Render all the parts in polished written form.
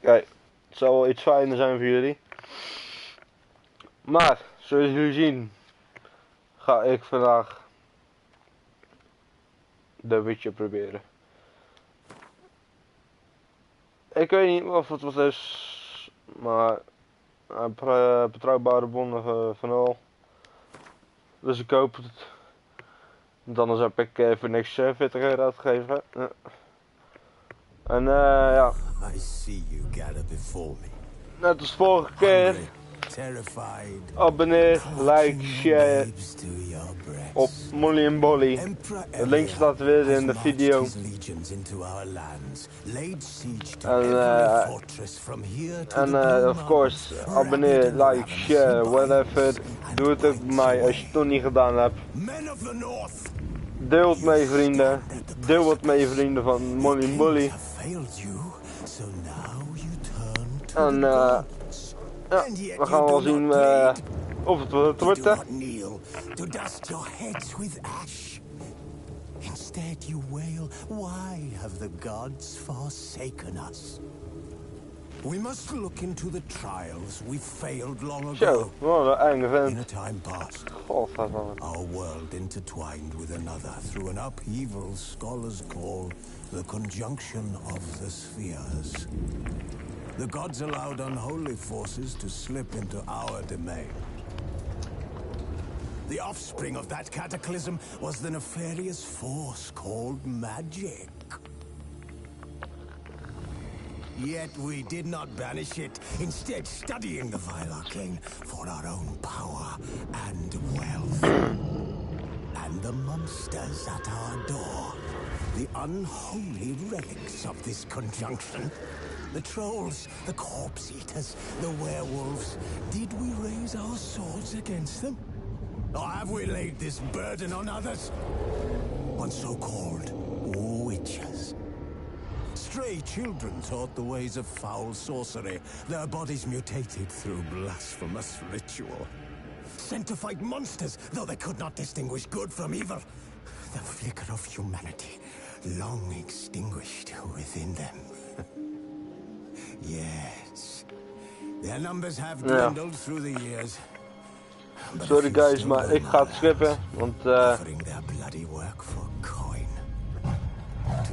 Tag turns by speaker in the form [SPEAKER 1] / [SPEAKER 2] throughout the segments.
[SPEAKER 1] Kijk, het zal wel iets fijner zijn voor jullie. Maar, zoals jullie zien, ga ik vandaag de Witcher proberen. Ik weet niet of het wat is, maar betrouwbare bronnen van al. Dus ik hoop het. Want anders heb ik voor niks 40 euro uitgegeven. En ja. Net als vorige keer. Abonneer, like, share op Molly en Bolly. De link staat weer in de video. En of course, abonneer, like, share, whatever. Doe het ook bij mij als je het nog niet gedaan hebt. Deel het met je vrienden. Deel het met je vrienden van Molly en Bolly. En ja, we gaan wel zien of het wordt. Instead you wail, why have the gods forsaken us? We must look into the trials we failed long ago. Zo, wat een enge vent. In a time past, our world intertwined with another through an upheaval scholars call the conjunction of the spheres. The gods allowed unholy forces to slip into our domain. The offspring of that cataclysm was the nefarious force called magic. Yet we did not banish it, instead studying the vile arcane for our own power and wealth. And the monsters at our door, the unholy relics of this conjunction. The trolls, the corpse eaters, the werewolves. Did we raise our swords against them? Or have we laid this burden on others? On so-called witches. Stray children taught the ways of foul sorcery, their bodies mutated through blasphemous ritual. Sent to fight monsters, though they could not distinguish good from evil. The flicker of humanity, long extinguished within them. Yes, their numbers have dwindled through the years. Sorry guys, maar ik ga het skippen, want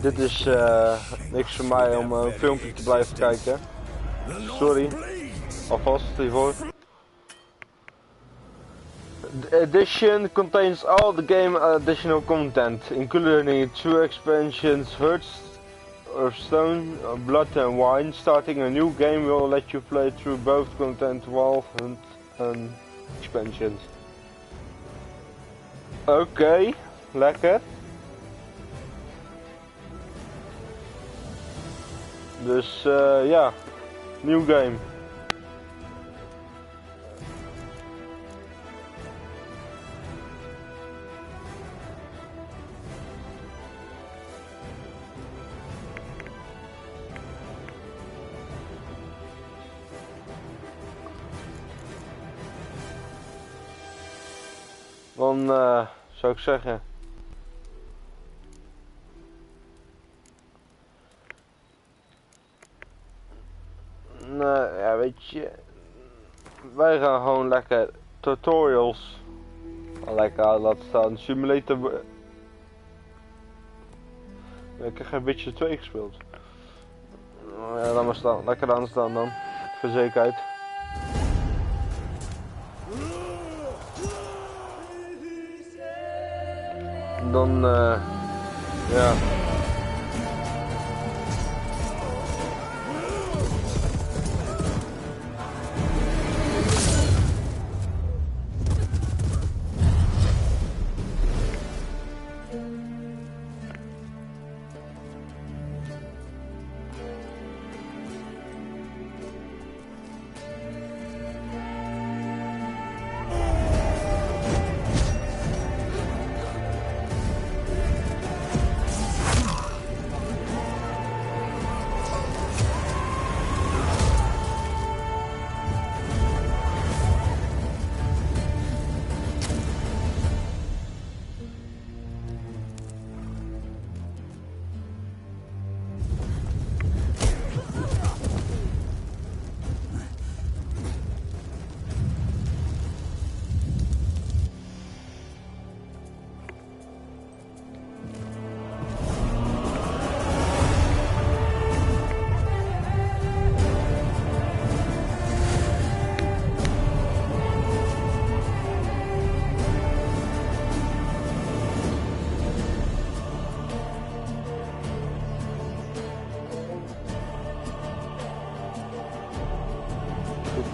[SPEAKER 1] dit is niks voor mij om een filmpje te blijven kijken. Sorry, alvast hiervoor. The edition contains all the game additional content, including 2 expansions, Hearthstone, Blood and Wine. Starting a new game will let you play through both content while and expansions. Oké, lekker. Dus ja, nieuw game. Dan zou ik zeggen, nou ja, weet je, wij gaan gewoon lekker tutorials lekker laten staan. Simulator, ik heb geen Witcher 2 gespeeld. Ja, laat maar staan, lekker aan staan dan, voor zekerheid. Dan ja.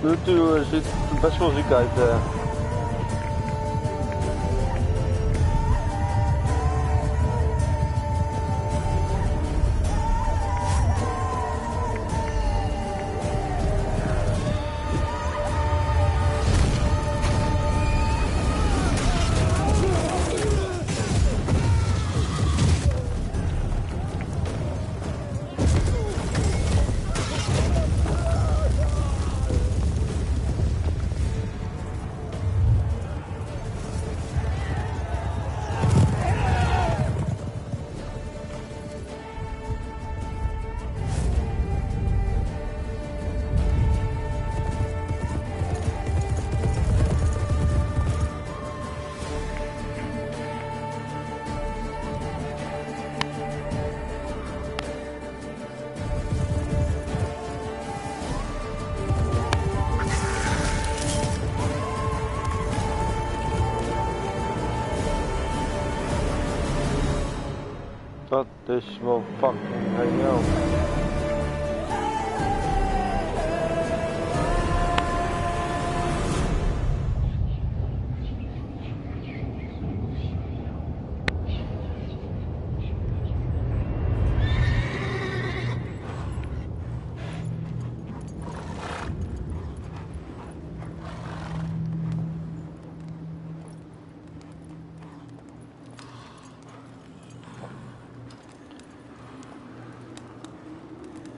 [SPEAKER 2] Natuurlijk ziet er best wel ziek uit. Dat is wel fucking geniaal.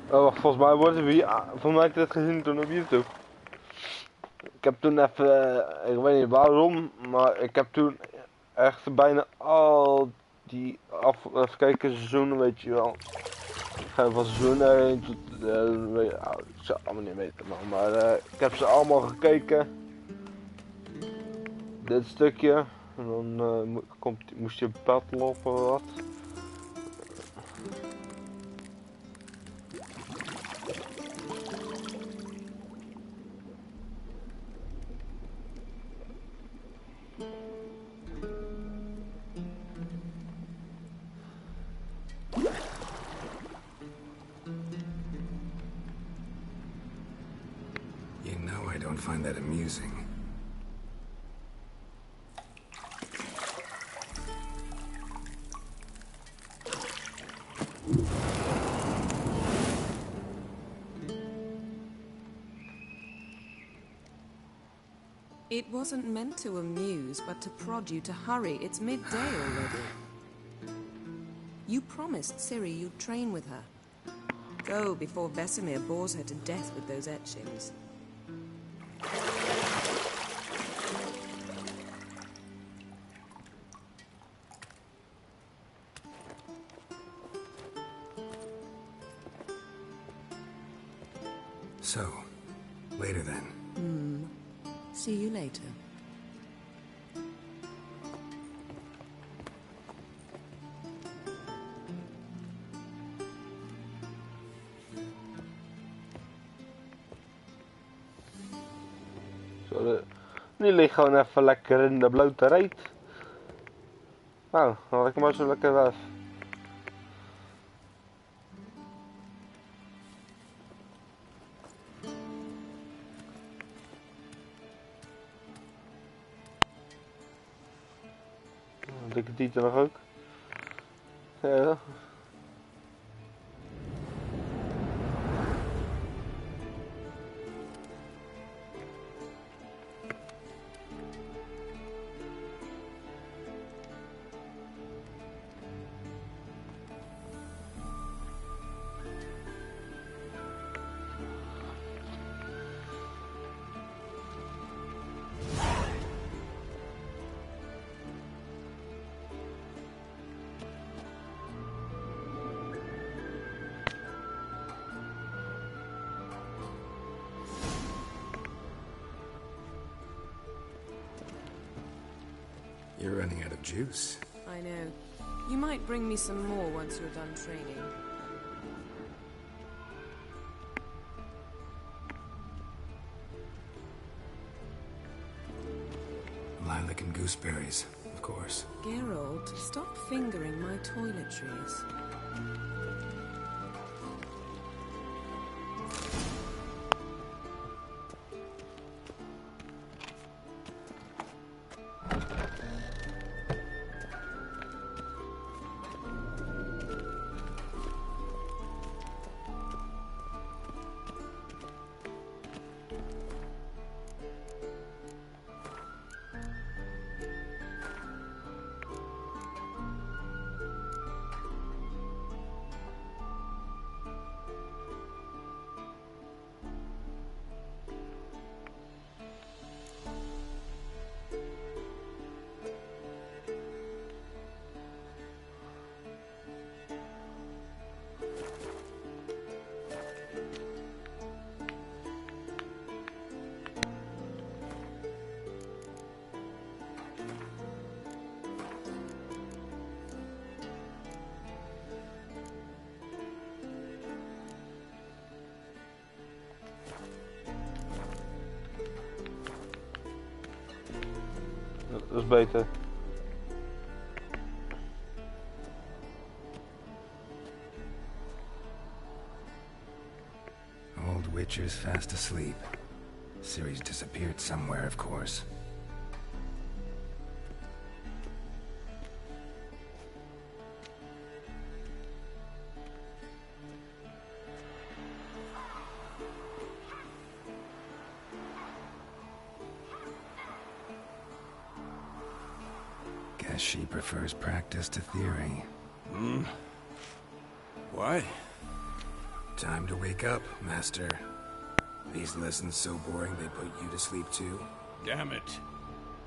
[SPEAKER 2] Oh, wacht, volgens mij wordt het weer. Volgens mij heb ik dit gezien toen op YouTube. Ik heb toen even, ik weet niet waarom, maar ik heb toen echt bijna al die even kijken seizoenen, weet je wel. Van seizoen 1 tot, ik zou het allemaal niet weten man, maar ik heb ze allemaal gekeken. Dit stukje, en dan moest je battle of wat.
[SPEAKER 1] You know I don't find that amusing.
[SPEAKER 3] It wasn't meant to amuse, but to prod you to hurry. It's midday already. You promised Ciri you'd train with her. Go before Vesemir bores her to death with those etchings.
[SPEAKER 1] So, later then.
[SPEAKER 3] See you later.
[SPEAKER 2] Nu ligt gewoon even lekker in de blote reet. Nou, dan had ik maar zo lekker weg. Dikke tieten nog ook. Ja.
[SPEAKER 1] You're running out of juice.
[SPEAKER 3] I know. You might bring me some more once you're done training.
[SPEAKER 1] Lilac and gooseberries, of course.
[SPEAKER 3] Geralt, stop fingering my toiletries.
[SPEAKER 2] Dat is beter.
[SPEAKER 4] Old Witcher's fast asleep. Ciri's disappeared somewhere, of course. Guess she prefers practice to theory.
[SPEAKER 5] Why?
[SPEAKER 4] Time to wake up, Master. These lessons so boring they put you to sleep too?
[SPEAKER 5] Damn it.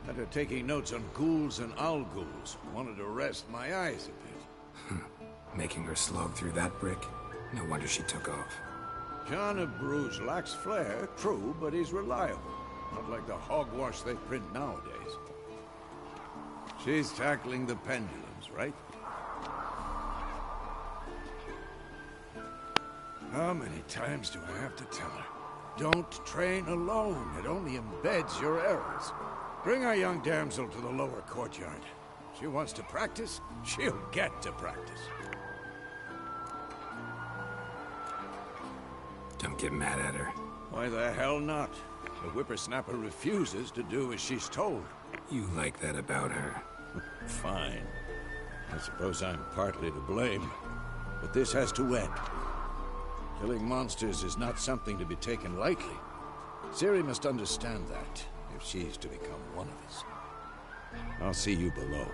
[SPEAKER 5] After taking notes on ghouls and owl ghouls, wanted to rest my eyes a bit.
[SPEAKER 4] Making her slog through that brick? No wonder she took off.
[SPEAKER 5] John of Bruges lacks flair, true, but he's reliable. Not like the hogwash they print nowadays. She's tackling the pendulums, right? How many times do I have to tell her? Don't train alone. It only embeds your errors. Bring our young damsel to the lower courtyard. She wants to practice, she'll get to practice.
[SPEAKER 4] Don't get mad at her.
[SPEAKER 5] Why the hell not? The whippersnapper refuses to do as she's told.
[SPEAKER 4] You like that about her.
[SPEAKER 5] Fine. I suppose I'm partly to blame. But this has to end. Killing monsters is not something to be taken lightly. Ciri must understand that, if she's to become one of us. I'll see you below.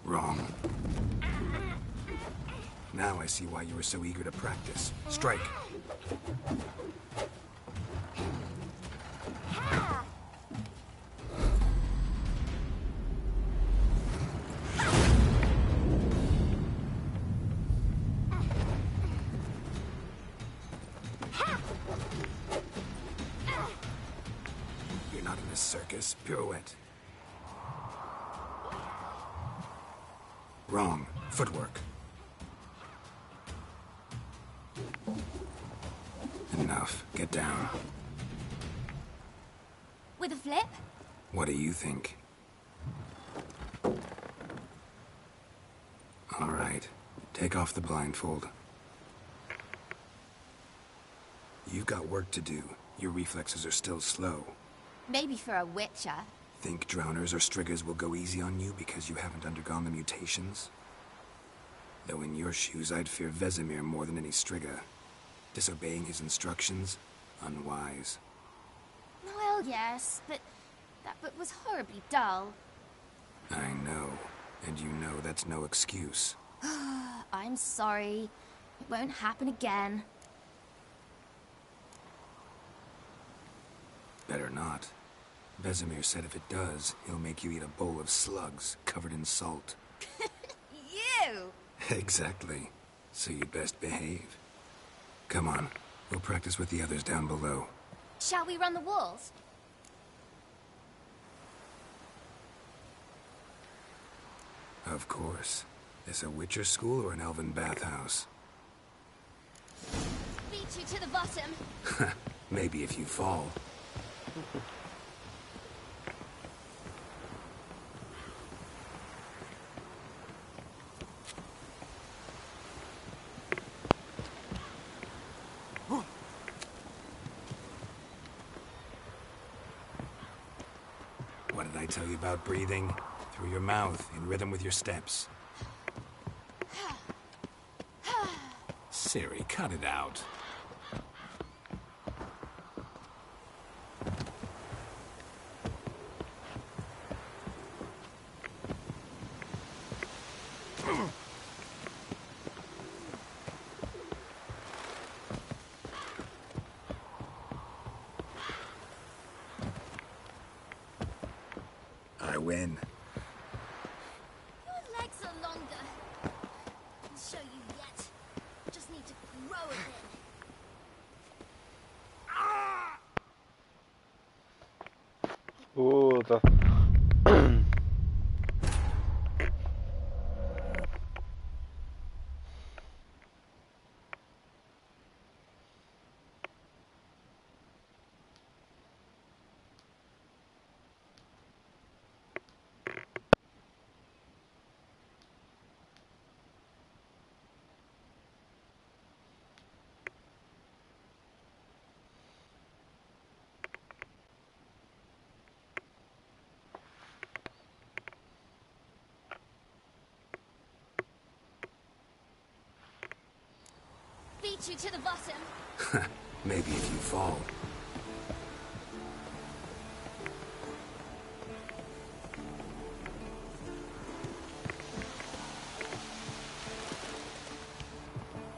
[SPEAKER 4] Wrong. Now I see why you were so eager to practice. Strike. You're not in a circus. Pirouette. Wrong. Footwork. Enough. Get down.
[SPEAKER 6] With a flip?
[SPEAKER 4] What do you think? All right. Take off the blindfold. You've got work to do. Your reflexes are still slow.
[SPEAKER 6] Maybe for a witcher.
[SPEAKER 4] Think drowners or striggers will go easy on you because you haven't undergone the mutations? Though in your shoes, I'd fear Vesemir more than any strigger. Disobeying his instructions? Unwise.
[SPEAKER 6] Well, yes, but that book was horribly dull.
[SPEAKER 4] I know. And you know that's no excuse.
[SPEAKER 6] I'm sorry. It won't happen again.
[SPEAKER 4] Better not. Vesemir said if it does, he'll make you eat a bowl of slugs covered in salt.
[SPEAKER 6] You!
[SPEAKER 4] Exactly. So you'd best behave. Come on. We'll practice with the others down below.
[SPEAKER 6] Shall we run the walls?
[SPEAKER 4] Of course. This a Witcher school or an elven bathhouse?
[SPEAKER 6] Beat you to the bottom.
[SPEAKER 4] Maybe if you fall. What did I tell you about breathing? Through your mouth, in rhythm with your steps. Ciri, cut it out. I win.
[SPEAKER 6] Your legs are longer. I'll show you yet. Just need to grow a bit.
[SPEAKER 2] Oeh, dat...
[SPEAKER 6] beat you to the bottom.
[SPEAKER 4] Maybe if you fall.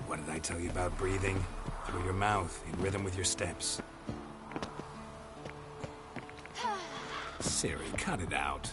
[SPEAKER 4] What did I tell you about breathing? Through your mouth, in rhythm with your steps. Ciri, cut it out.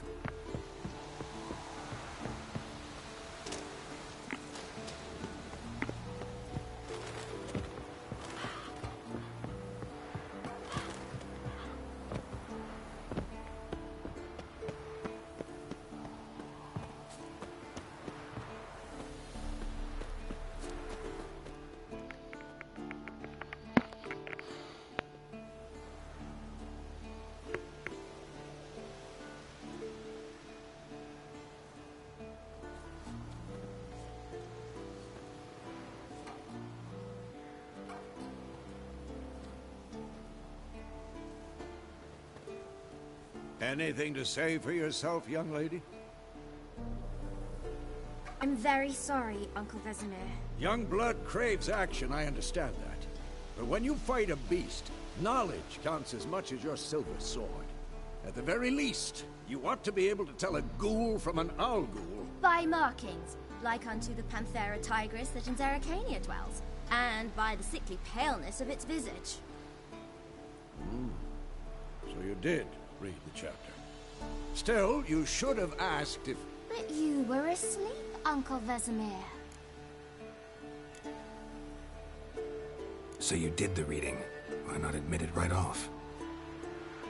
[SPEAKER 5] Anything to say for yourself, young lady?
[SPEAKER 6] I'm very sorry, Uncle Vesemir.
[SPEAKER 5] Young blood craves action, I understand that. But when you fight a beast, knowledge counts as much as your silver sword. At the very least, you ought to be able to tell a ghoul from an owl ghoul.
[SPEAKER 6] By markings, like unto the Panthera tigris that in Zerrikania dwells, and by the sickly paleness of its visage.
[SPEAKER 5] So you did read the chapter. Still, you should have asked if...
[SPEAKER 6] But you were asleep, Uncle Vesemir.
[SPEAKER 4] So you did the reading. Why not admit it right off?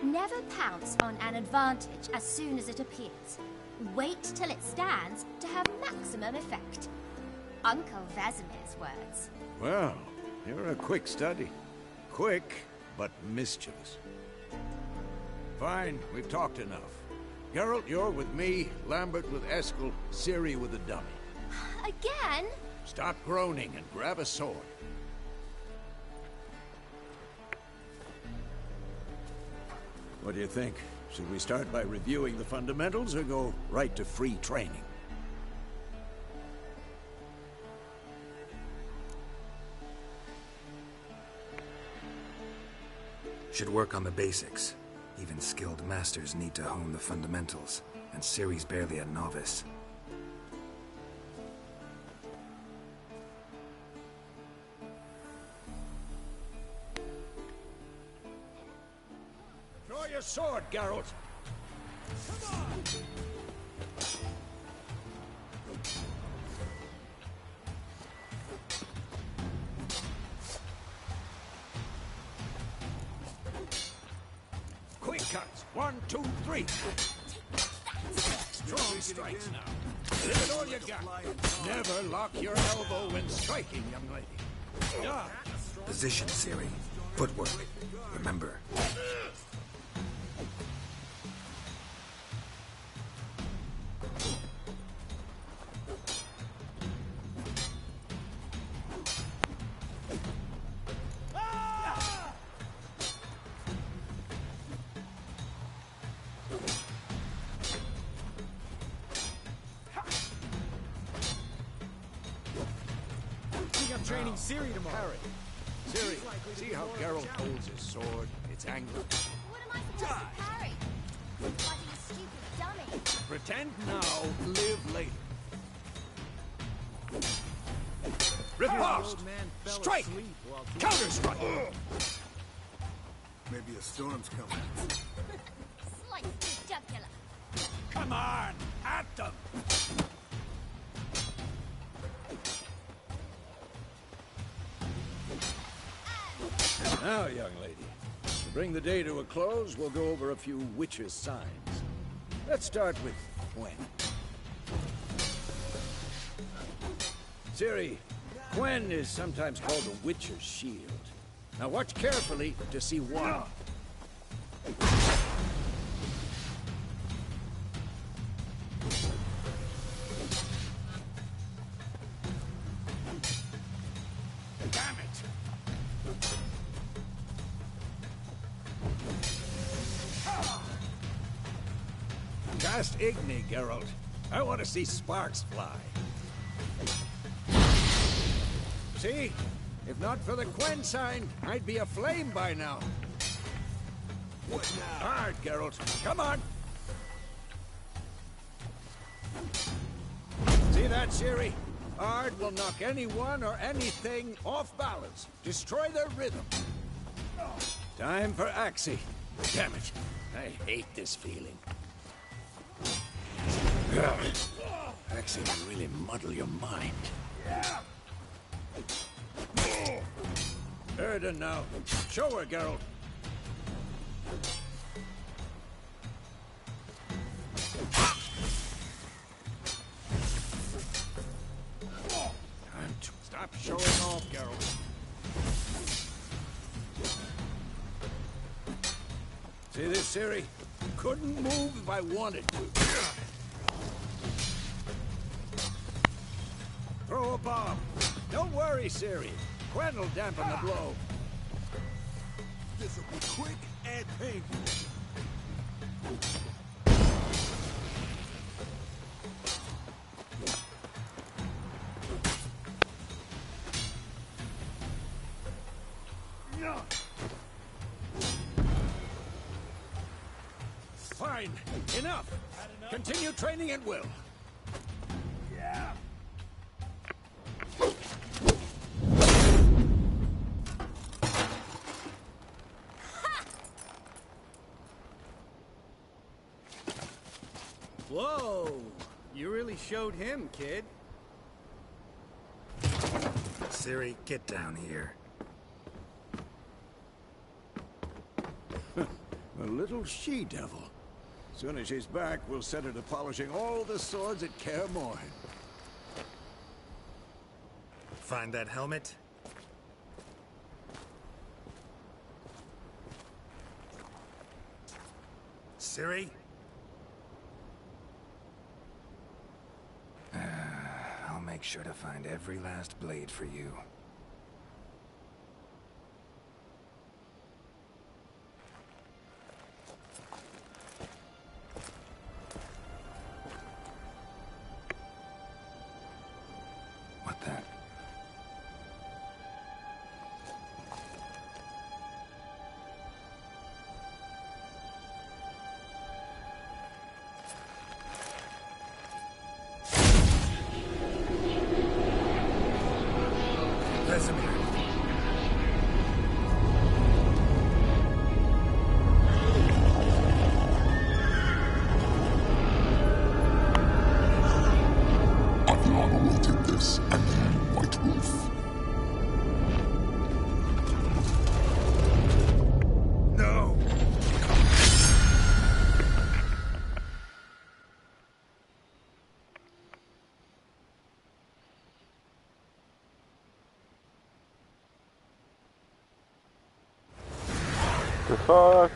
[SPEAKER 6] Never pounce on an advantage as soon as it appears. Wait till it stands to have maximum effect. Uncle Vesemir's words.
[SPEAKER 5] Well, you're a quick study. Quick, but mischievous. Fine, we've talked enough. Geralt, you're with me, Lambert with Eskel, Ciri with the dummy.
[SPEAKER 6] Again?
[SPEAKER 5] Stop groaning and grab a sword. What do you think? Should we start by reviewing the fundamentals or go right to free training?
[SPEAKER 4] Should work on the basics. Even skilled masters need to hone the fundamentals, and Ciri's barely a novice.
[SPEAKER 5] Draw your sword, Geralt! Come on! Quick cuts! 1, 2, 3! Strong strikes now. Give it all you got. Never lock your elbow when striking, young lady. Yeah.
[SPEAKER 4] Position, Ciri. Footwork. Remember.
[SPEAKER 7] Training Ciri tomorrow.
[SPEAKER 5] Harry. Ciri, see how Geralt holds his sword? It's angled.
[SPEAKER 6] What am I supposed to parry? Fighting a stupid dummy.
[SPEAKER 5] Pretend now, live later. Riposte! Strike! Counter-strike!
[SPEAKER 1] Maybe a storm's coming.
[SPEAKER 6] Slice the jugular.
[SPEAKER 5] Come on! At them! Now, young lady, to bring the day to a close, we'll go over a few Witcher's signs. Let's start with Quen. Ciri, Quen is sometimes called the Witcher's shield. Now watch carefully to see why. Damn it! Cast Igni, Geralt. I want to see sparks fly. See? If not for the Quen sign, I'd be aflame by now.
[SPEAKER 1] What now?
[SPEAKER 5] All right, Geralt, come on. See that, Ciri? Ard will knock anyone or anything off balance, destroy their rhythm. Time for Axii. Damn it, I hate this feeling. Axii can really muddle your mind. Erden now. Show her, Geralt. Time to stop showing off, Geralt. See this, Ciri? Couldn't move if I wanted to. Throw a bomb. Don't worry, Ciri. Quen will dampen the blow.
[SPEAKER 1] This'll be quick and painful.
[SPEAKER 5] Fine. Enough. Continue training at will.
[SPEAKER 7] Whoa! You really showed him, kid.
[SPEAKER 4] Ciri, get down here.
[SPEAKER 5] A little she-devil. Soon as she's back, we'll set her to polishing all the swords at Kaer Morhen.
[SPEAKER 4] Find that helmet? Ciri? I'll make sure to find every last blade for you. What the? Vesemir.
[SPEAKER 8] Avion awaited this, and then White Wolf.
[SPEAKER 4] No!
[SPEAKER 2] The fuck?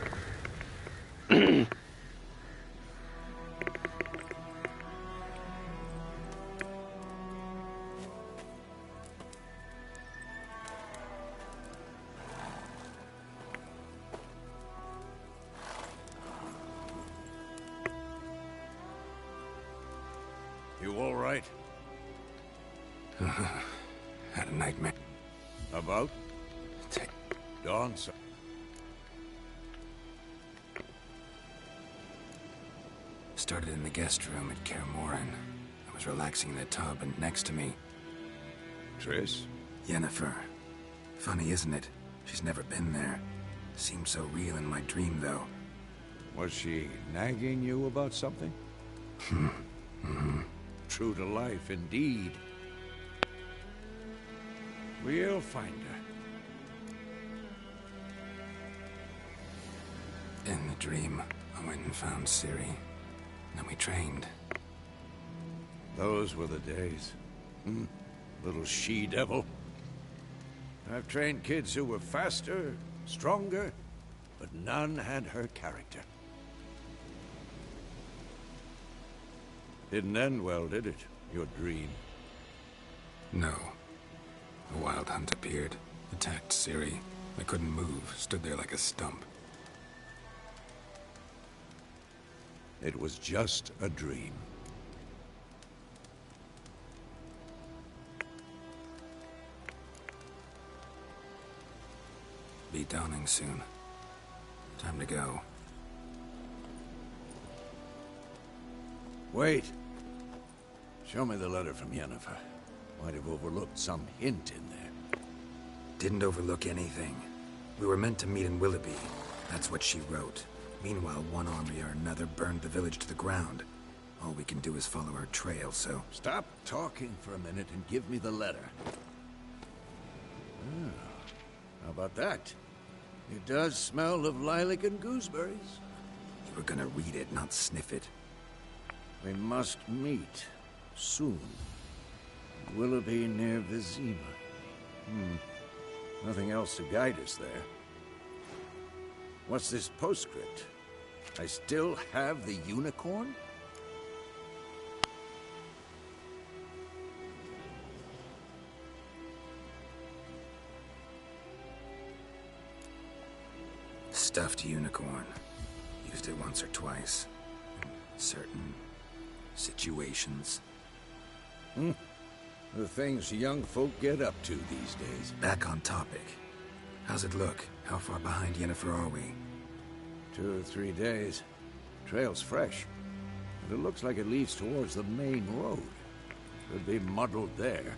[SPEAKER 5] You all right?
[SPEAKER 4] Had a nightmare.
[SPEAKER 5] About?
[SPEAKER 4] Take
[SPEAKER 5] Dawn, sir.
[SPEAKER 4] Started in the guest room at Kaer Morhen. I was relaxing in a tub, and next to me,
[SPEAKER 5] Triss?
[SPEAKER 4] Yennefer. Funny, isn't it? She's never been there. Seemed so real in my dream, though.
[SPEAKER 5] Was she nagging you about something? True to life, indeed. We'll find her.
[SPEAKER 4] In the dream, I went and found Ciri. Then we trained.
[SPEAKER 5] Those were the days. Little she-devil. I've trained kids who were faster, stronger, but none had her character. Didn't end well, did it? Your dream?
[SPEAKER 4] No. A wild hunt appeared, attacked Ciri. I couldn't move, stood there like a stump.
[SPEAKER 5] It was just a dream.
[SPEAKER 4] Be dawning soon. Time to go.
[SPEAKER 5] Wait. Show me the letter from Yennefer. Might have overlooked some hint in there.
[SPEAKER 4] Didn't overlook anything. We were meant to meet in Willoughby. That's what she wrote. Meanwhile, one army or another burned the village to the ground. All we can do is follow her trail, so...
[SPEAKER 5] Stop talking for a minute and give me the letter. Ah, how about that? It does smell of lilac and gooseberries.
[SPEAKER 4] You were gonna read it, not sniff it.
[SPEAKER 5] We must meet. Soon. Willoughby near Vizima. Nothing else to guide us there. What's this postscript? I still have the unicorn?
[SPEAKER 4] Stuffed unicorn. Used it once or twice. In certain situations.
[SPEAKER 5] The things young folk get up to these days.
[SPEAKER 4] Back on topic. How's it look? How far behind Yennefer are we?
[SPEAKER 5] 2 or 3 days. Trail's fresh. But it looks like it leads towards the main road. Could be muddled there.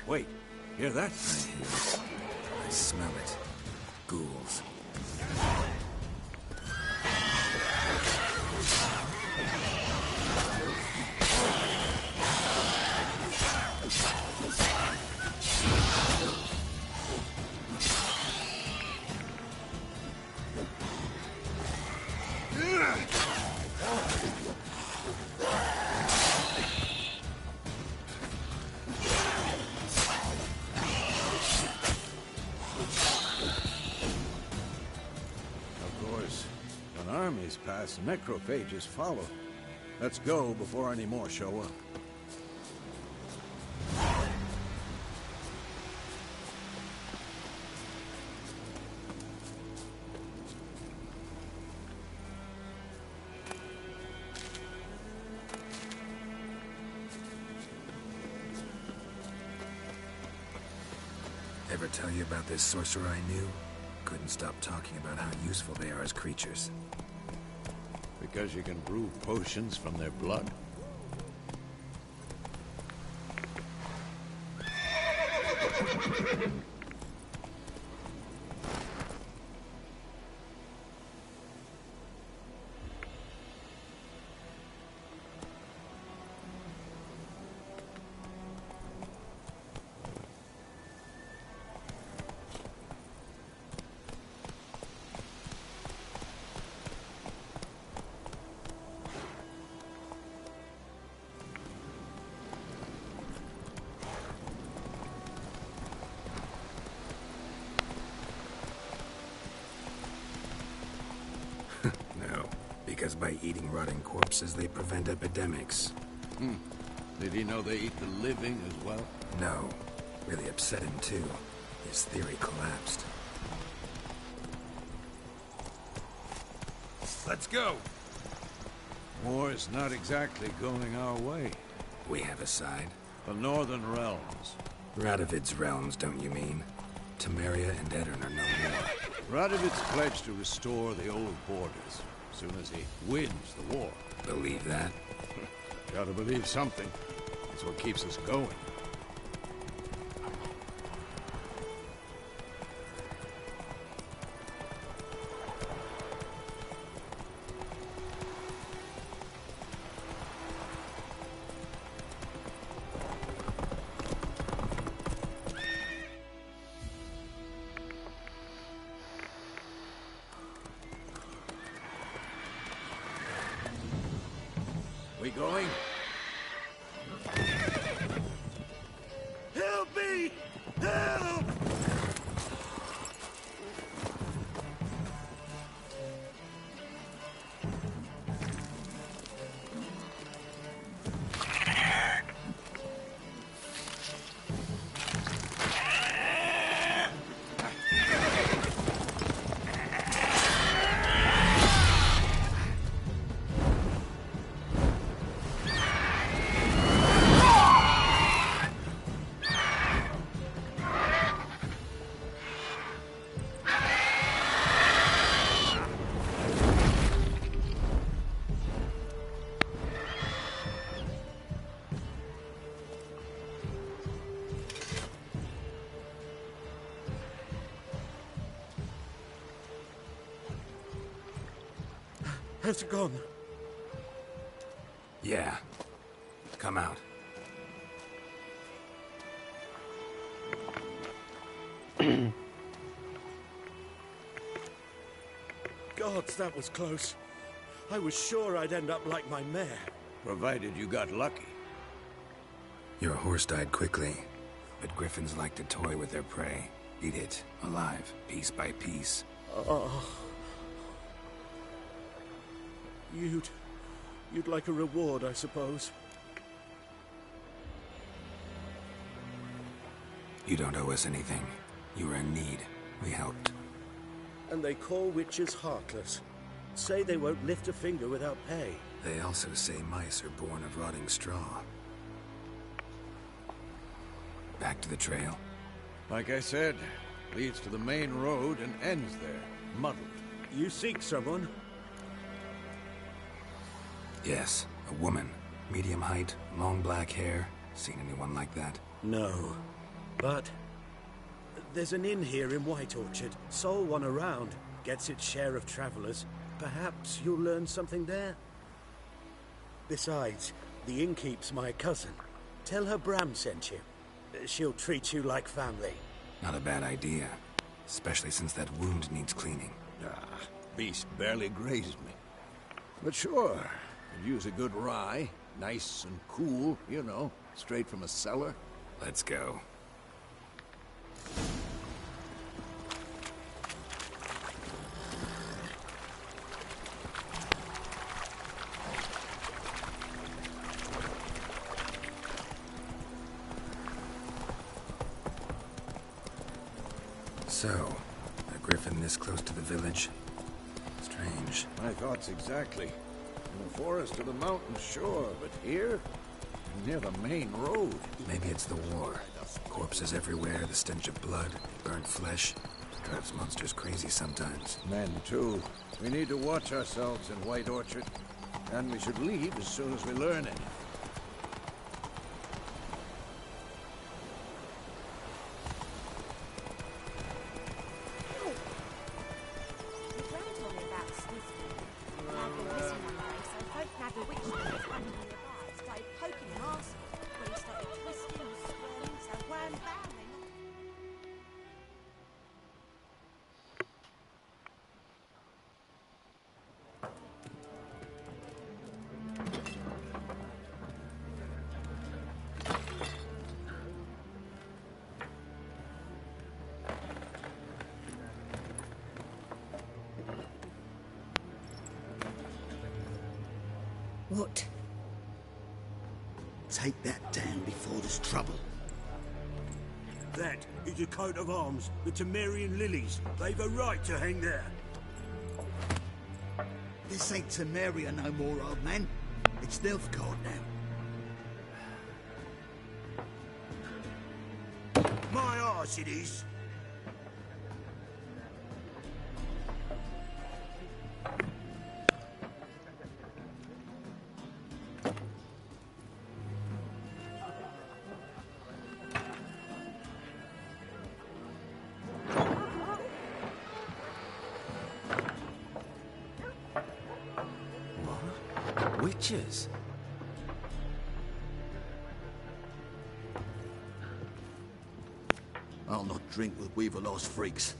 [SPEAKER 5] Wait, hear that?
[SPEAKER 4] I smell it. Ghouls.
[SPEAKER 5] Armies pass, necrophages follow. Let's go before any more show up.
[SPEAKER 4] Ever tell you about this sorcerer I knew? Couldn't stop talking about how useful they are as creatures.
[SPEAKER 5] Because you can brew potions from their blood?
[SPEAKER 4] Because by eating rotting corpses, they prevent epidemics.
[SPEAKER 5] Did he know they eat the living as well?
[SPEAKER 4] No. Really upset him, too. His theory collapsed.
[SPEAKER 7] Let's go!
[SPEAKER 5] War's not exactly going our way.
[SPEAKER 4] We have a side.
[SPEAKER 5] The Northern Realms.
[SPEAKER 4] Radovid's realms, don't you mean? Temeria and Edirn are no more.
[SPEAKER 5] Radovid's pledged to restore the old borders. As soon as he wins the war.
[SPEAKER 4] Believe that?
[SPEAKER 5] Gotta believe something. That's what keeps us going. We going?
[SPEAKER 9] Has it gone?
[SPEAKER 4] Yeah. Come out.
[SPEAKER 9] Gods, that was close. I was sure I'd end up like my mare.
[SPEAKER 5] Provided you got lucky.
[SPEAKER 4] Your horse died quickly, but griffins like to toy with their prey. Eat it, alive, piece by piece.
[SPEAKER 9] Oh. You'd like a reward, I suppose.
[SPEAKER 4] You don't owe us anything. You were in need. We helped.
[SPEAKER 9] And they call witches heartless. Say they won't lift a finger without pay.
[SPEAKER 4] They also say mice are born of rotting straw. Back to the trail.
[SPEAKER 5] Like I said, leads to the main road and ends there, muddled.
[SPEAKER 9] You seek someone?
[SPEAKER 4] Yes, a woman. Medium height, long black hair. Seen anyone like that?
[SPEAKER 9] No. But there's an inn here in White Orchard. Sole one around. Gets its share of travelers. Perhaps you'll learn something there? Besides, the innkeep's my cousin. Tell her Bram sent you. She'll treat you like family.
[SPEAKER 4] Not a bad idea. Especially since that wound needs cleaning.
[SPEAKER 5] Beast barely grazed me. But sure, could use a good rye. Nice and cool, you know, straight from a cellar.
[SPEAKER 4] Let's go. So, a griffin this close to the village? Strange.
[SPEAKER 5] My thoughts exactly. In the forest or the mountain, sure, but here? Near the main road.
[SPEAKER 4] Maybe it's the war. Corpses everywhere, the stench of blood, burnt flesh. Drives monsters crazy sometimes.
[SPEAKER 5] Men, too. We need to watch ourselves in White Orchard. And we should leave as soon as we learn it.
[SPEAKER 3] What?
[SPEAKER 1] Take that down before there's trouble.
[SPEAKER 9] That is a coat of arms, the Temerian lilies. They've a right to hang there.
[SPEAKER 1] This ain't Temeria no more, old man. It's Nilfgaard now.
[SPEAKER 9] My arse it is.
[SPEAKER 4] Witches?
[SPEAKER 1] I'll not drink with Weaverlost freaks.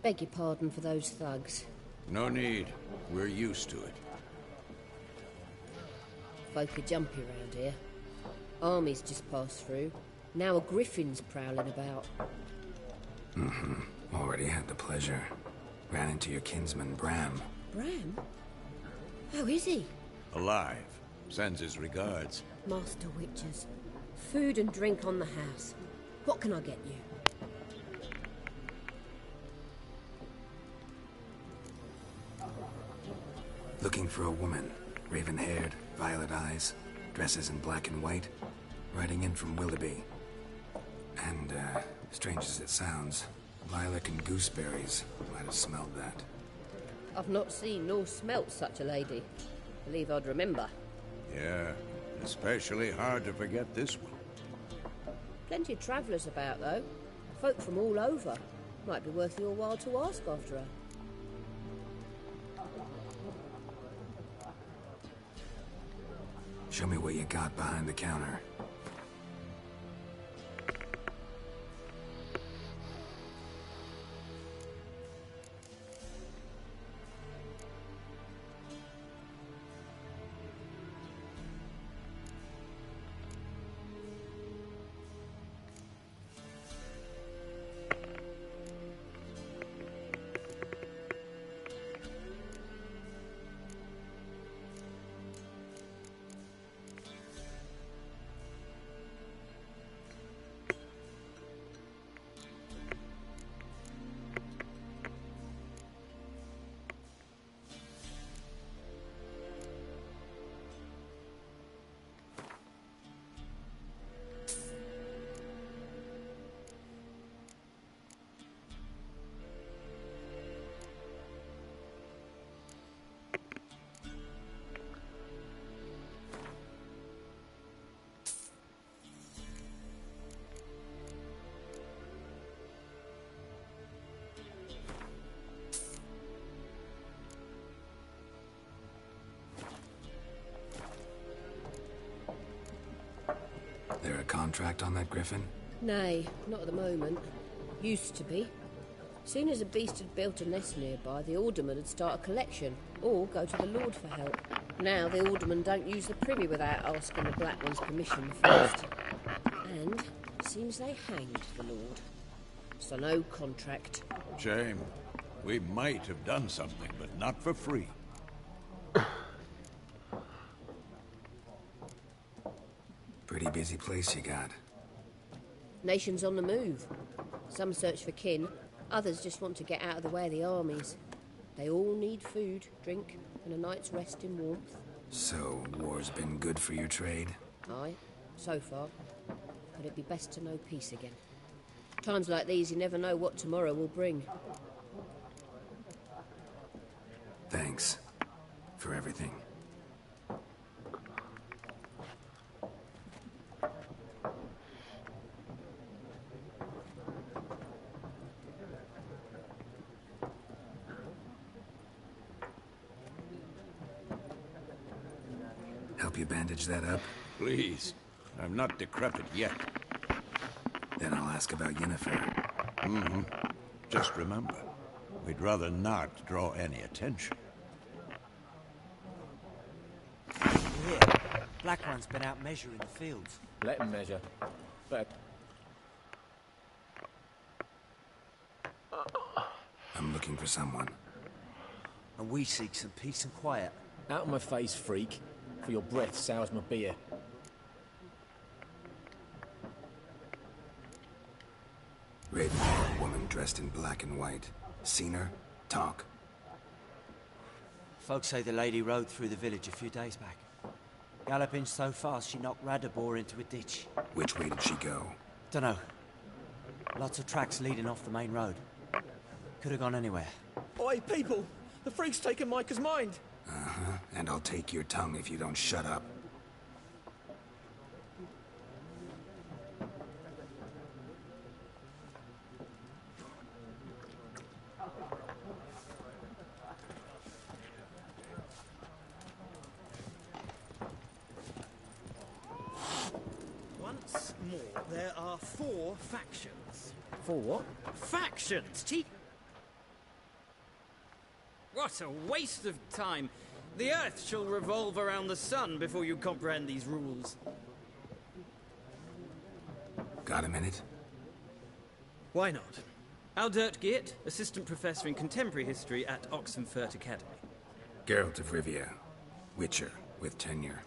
[SPEAKER 10] Beg your pardon for those thugs.
[SPEAKER 5] No need. We're used to it.
[SPEAKER 10] Folk are jumpy around here. Armies just passed through. Now a griffin's prowling about.
[SPEAKER 4] Already had the pleasure. Ran into your kinsman, Bram.
[SPEAKER 10] Bram? How is he?
[SPEAKER 5] Alive. Sends his regards.
[SPEAKER 10] Master Witches. Food and drink on the house. What can I get you?
[SPEAKER 4] Looking for a woman. Raven-haired, violet eyes, dresses in black and white. Riding in from Willoughby. And, strange as it sounds, lilac and gooseberries. Might have smelled that.
[SPEAKER 10] I've not seen nor smelt such a lady. Believe I'd remember.
[SPEAKER 5] Yeah, especially hard to forget this one.
[SPEAKER 10] Plenty of travellers about, though. Folk from all over. Might be worth your while to ask after her.
[SPEAKER 4] Show me what you got behind the counter. There a contract on that griffin?
[SPEAKER 10] Nay, not at the moment. Used to be. Soon as a beast had built a nest nearby, the alderman would start a collection, or go to the Lord for help. Now the alderman don't use the privy without asking the Black One's permission first. And seems they hanged the Lord. So no contract.
[SPEAKER 5] Shame. We might have done something, but not for free.
[SPEAKER 4] Pretty busy place you got.
[SPEAKER 10] Nations on the move. Some search for kin, others just want to get out of the way of the armies. They all need food, drink, and a night's rest in warmth.
[SPEAKER 4] So, war's been good for your trade?
[SPEAKER 10] Aye, so far. But it'd be best to know peace again. Times like these, you never know what tomorrow will bring.
[SPEAKER 4] Thanks for everything. Help you bandage that up?
[SPEAKER 5] Please. I'm not decrepit yet.
[SPEAKER 4] Then I'll ask about Yennefer.
[SPEAKER 5] Just remember, we'd rather not draw any attention.
[SPEAKER 11] Yeah, Black One's been out measuring the fields.
[SPEAKER 12] Let him measure. But
[SPEAKER 4] I'm looking for someone.
[SPEAKER 11] And we seek some peace and quiet.
[SPEAKER 12] out of my face, freak. For your breath sours my beer.
[SPEAKER 4] Ravenhall woman dressed in black and white. Seen her? Talk.
[SPEAKER 11] Folks say the lady rode through the village a few days back. Galloping so fast she knocked Radabor into a ditch.
[SPEAKER 4] Which way did she go?
[SPEAKER 11] Dunno. Lots of tracks leading off the main road. Could have gone anywhere.
[SPEAKER 12] Oi, people! The freak's taken Micah's mind!
[SPEAKER 4] Uh-huh. And I'll take your tongue if you don't shut up.
[SPEAKER 7] Once more, there are 4 factions.
[SPEAKER 12] 4 what?
[SPEAKER 7] Factions! What a waste of time! The Earth shall revolve around the sun before you comprehend these rules.
[SPEAKER 4] Got a minute?
[SPEAKER 7] Why not? Aldert Geert, Assistant Professor in Contemporary History at Oxenfurt Academy.
[SPEAKER 4] Geralt of Rivia. Witcher, with tenure.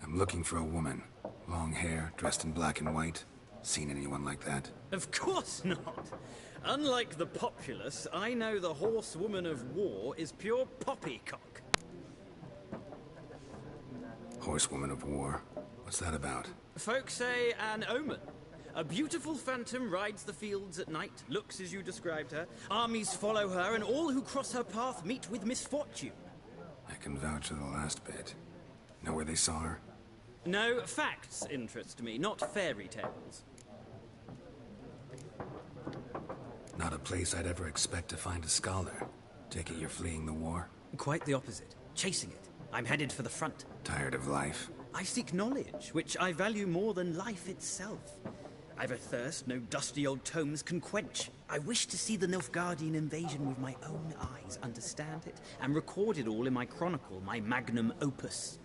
[SPEAKER 4] I'm looking for a woman. Long hair, dressed in black and white. Seen anyone like that?
[SPEAKER 7] Of course not! Unlike the populace, I know the horsewoman of war is pure poppycock.
[SPEAKER 4] Horsewoman of war? What's that about?
[SPEAKER 7] Folks say an omen. A beautiful phantom rides the fields at night, looks as you described her. Armies follow her, and all who cross her path meet with misfortune.
[SPEAKER 4] I can vouch for the last bit. Know where they saw her?
[SPEAKER 7] No, facts interest me, not fairy tales.
[SPEAKER 4] Not a place I'd ever expect to find a scholar. Take it you're fleeing the war?
[SPEAKER 7] Quite the opposite. Chasing it. I'm headed for the front.
[SPEAKER 4] Tired of life?
[SPEAKER 7] I seek knowledge, which I value more than life itself. I've a thirst no dusty old tomes can quench. I wish to see the Nilfgaardian invasion with my own eyes, understand it, and record it all in my chronicle, my magnum opus.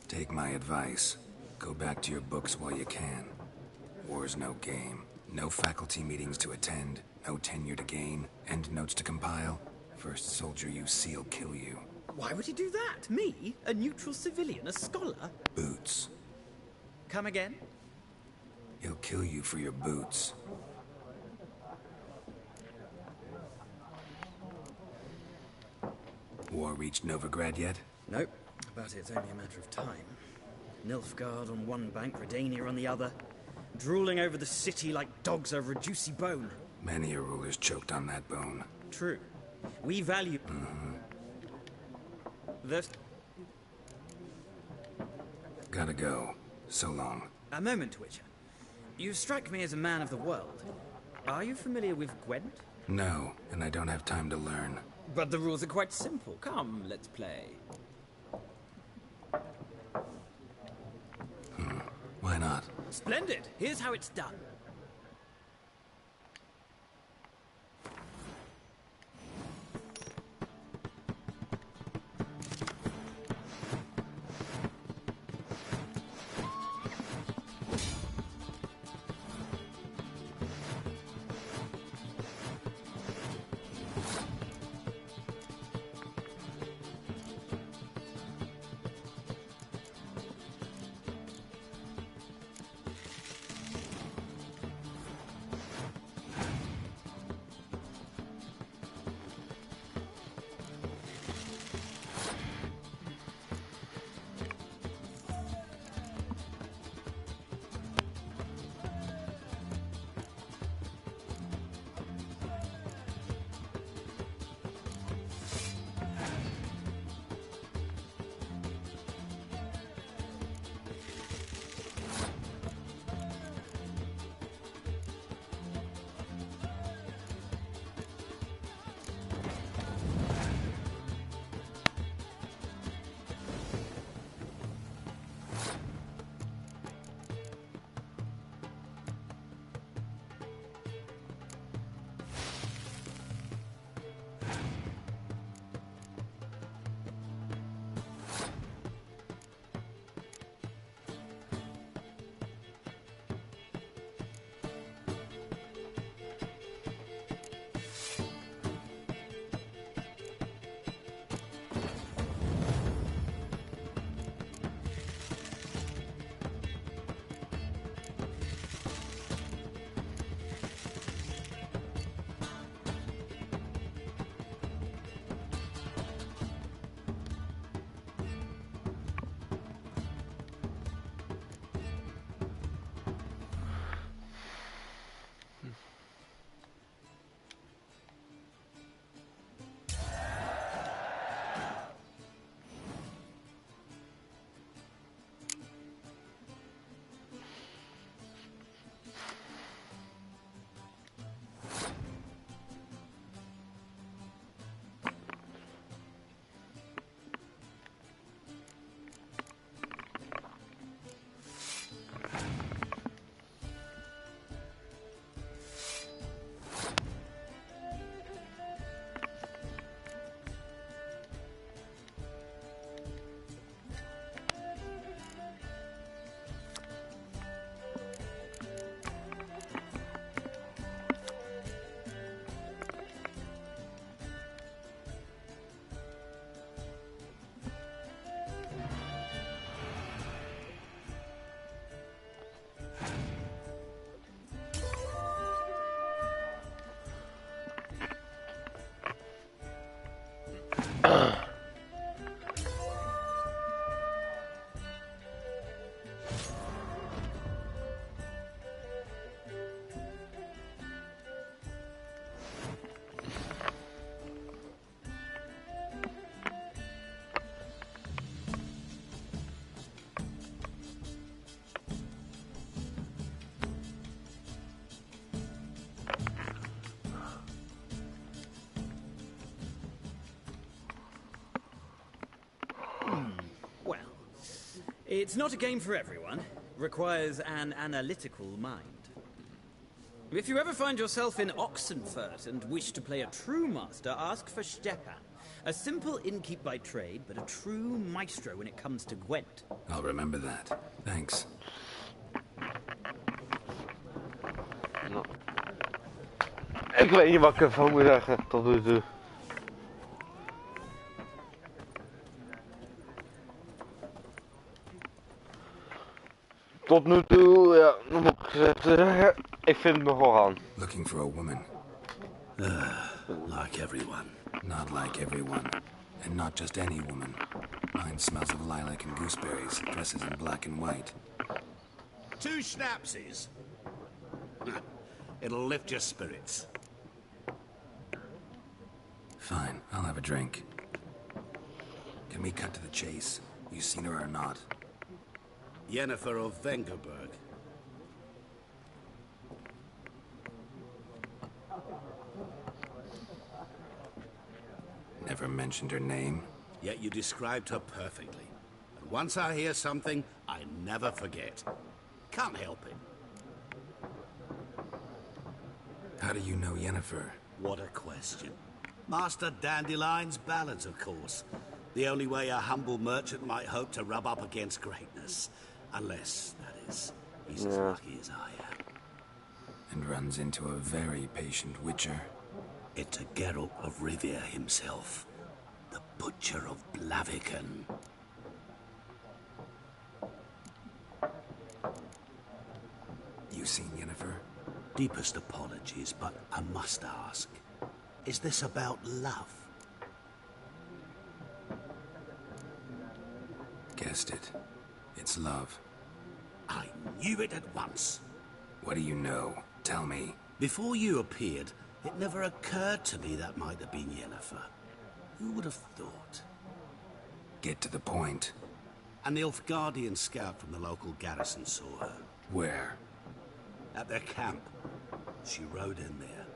[SPEAKER 4] Take my advice. Go back to your books while you can. War's no game. No faculty meetings to attend, no tenure to gain, end notes to compile. First soldier you see'll kill you.
[SPEAKER 7] Why would he do that? Me? A neutral civilian? A scholar?
[SPEAKER 4] Boots.
[SPEAKER 7] Come again?
[SPEAKER 4] He'll kill you for your boots. War reached Novigrad yet?
[SPEAKER 7] Nope, but it's only a matter of time. Nilfgaard on one bank, Redania on the other. Drooling over the city like dogs over a juicy bone.
[SPEAKER 4] Many a ruler's choked on that bone.
[SPEAKER 7] True. We value... The...
[SPEAKER 4] Gotta go. So long.
[SPEAKER 7] A moment, Witcher. You strike me as a man of the world. Are you familiar with Gwent?
[SPEAKER 4] No, and I don't have time to learn.
[SPEAKER 7] But the rules are quite simple. Come, let's play.
[SPEAKER 4] Why not?
[SPEAKER 7] Splendid! Here's how it's done. It's not a game for everyone. Requires an analytical mind. If you ever find yourself in Oxenfurt and wish to play a true master, ask for Stepan. A simple innkeep by trade, but a true maestro when it comes to Gwent.
[SPEAKER 4] I'll remember that. Thanks.
[SPEAKER 2] Nou. Ik weet niet wat ik ervan moet zeggen tot nu toe. Tot nu toe, ja, dan moet ik zeggen, ik vind het nogal gaan.
[SPEAKER 4] Looking for a woman.
[SPEAKER 9] Like everyone.
[SPEAKER 4] Not like everyone. And not just any woman. Mine smells of lilac and gooseberries, dresses in black and white.
[SPEAKER 9] 2 schnapsies. It'll lift your spirits.
[SPEAKER 4] Fine, I'll have a drink. Can we cut to the chase? You seen her or not?
[SPEAKER 9] Yennefer of Vengerberg.
[SPEAKER 4] Never mentioned her name.
[SPEAKER 9] Yet you described her perfectly. And once I hear something, I never forget. Can't help it.
[SPEAKER 4] How do you know Yennefer?
[SPEAKER 9] What a question. Master Dandelion's ballads, of course. The only way a humble merchant might hope to rub up against greatness. Unless, that is, he's as lucky as I am.
[SPEAKER 4] And runs into a very patient witcher.
[SPEAKER 9] It's a Geralt of Rivia himself. The Butcher of Blaviken.
[SPEAKER 4] You seen Yennefer?
[SPEAKER 9] Deepest apologies, but I must ask. Is this about love?
[SPEAKER 4] Guessed it. It's love.
[SPEAKER 9] I knew it at once.
[SPEAKER 4] What do you know? Tell me.
[SPEAKER 9] Before you appeared, it never occurred to me that might have been Yennefer. Who would have thought?
[SPEAKER 4] Get to the point.
[SPEAKER 9] An Nilfgaardian scout from the local garrison saw her.
[SPEAKER 4] Where?
[SPEAKER 9] At their camp. She rode in there.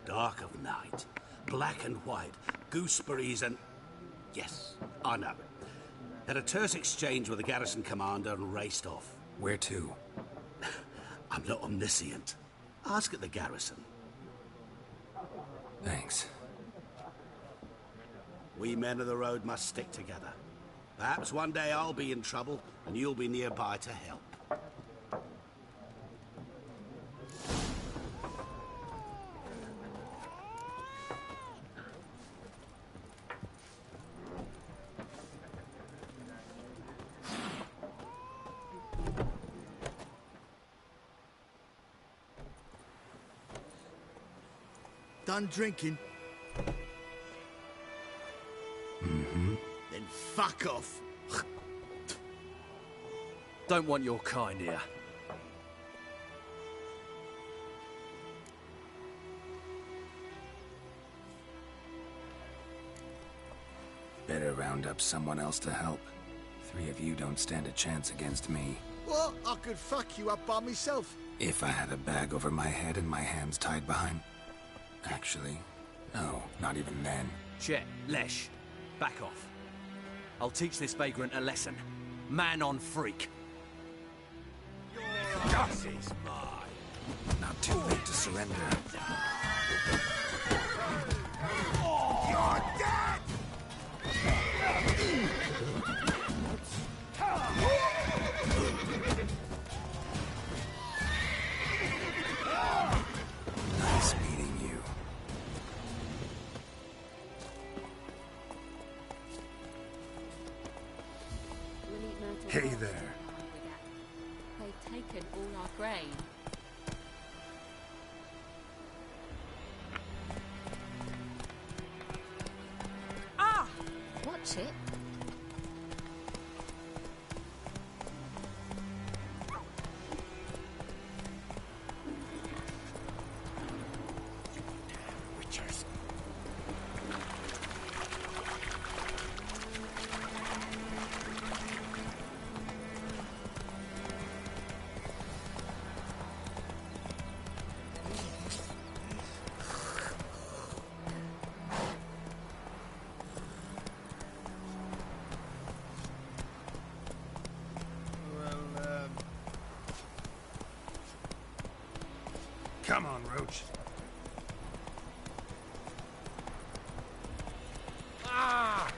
[SPEAKER 9] Dark of night. Black and white. Gooseberries and... Yes, I know. Had a terse exchange with the garrison commander and raced off.
[SPEAKER 4] Where to?
[SPEAKER 9] I'm not omniscient. Ask at the garrison.
[SPEAKER 4] Thanks.
[SPEAKER 9] We men of the road must stick together. Perhaps one day I'll be in trouble and you'll be nearby to help.
[SPEAKER 13] Done drinking?
[SPEAKER 4] Mm-hmm.
[SPEAKER 13] Then fuck off.
[SPEAKER 11] Don't want your kind here.
[SPEAKER 4] Better round up someone else to help. 3 of you don't stand a chance against me.
[SPEAKER 13] Well, I could fuck you up by myself.
[SPEAKER 4] If I had a bag over my head and my hands tied behind... Actually, no, not even then.
[SPEAKER 11] Chet, Lesh, back off. I'll teach this vagrant a lesson. Man on freak.
[SPEAKER 13] This is mine.
[SPEAKER 4] Not too late to surrender.
[SPEAKER 13] You're dead!
[SPEAKER 4] Nice meeting you.
[SPEAKER 14] Hey there.
[SPEAKER 15] They've taken all our grain. Ah! Watch it.
[SPEAKER 4] Come on, Roach.
[SPEAKER 13] Ah!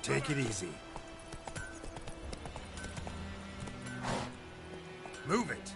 [SPEAKER 4] Take it easy. Move it.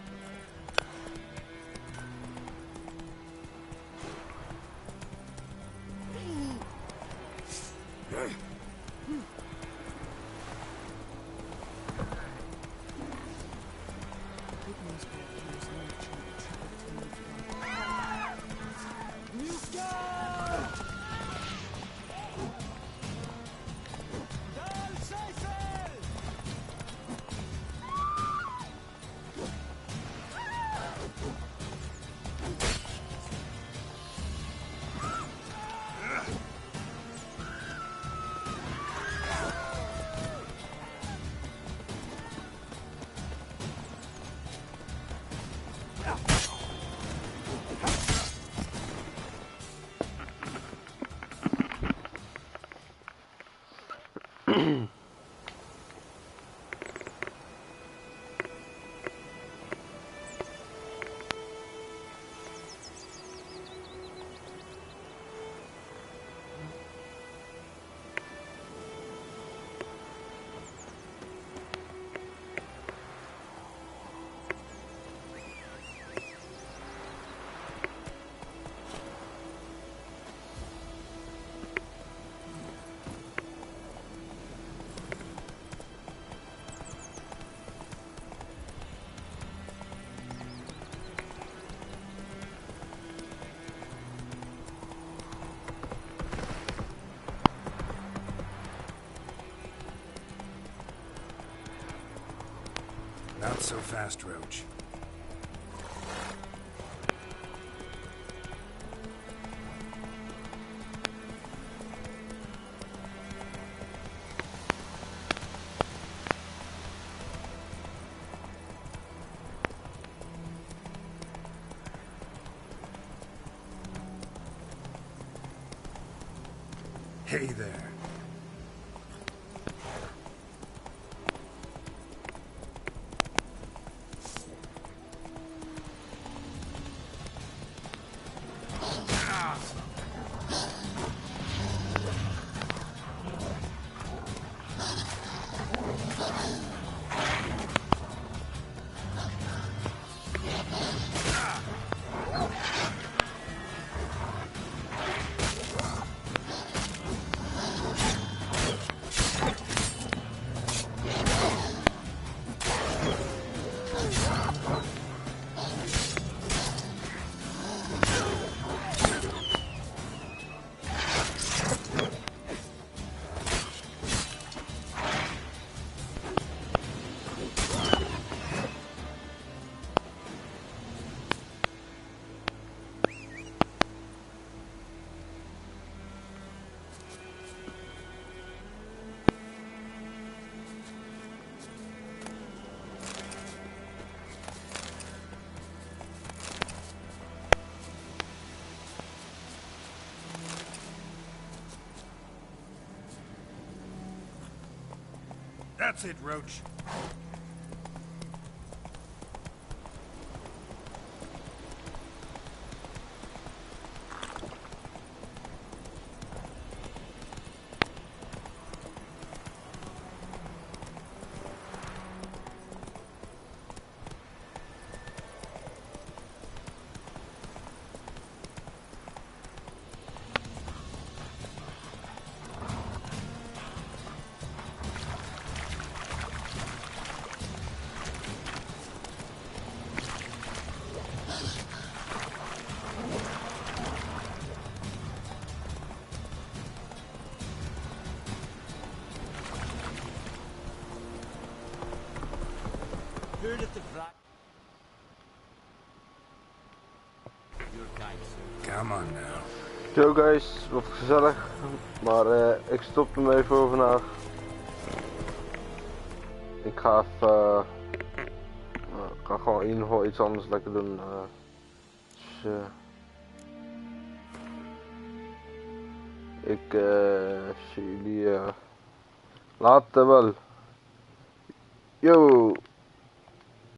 [SPEAKER 4] Not so fast, Roach. Hey there. That's it, Roach. Come on now.
[SPEAKER 2] Zo guys, wat gezellig, maar ik stop hem even voor vandaag. Ik ga even, ik ga gewoon in ieder geval iets anders lekker doen. Dus, ik zie jullie later wel. Yo!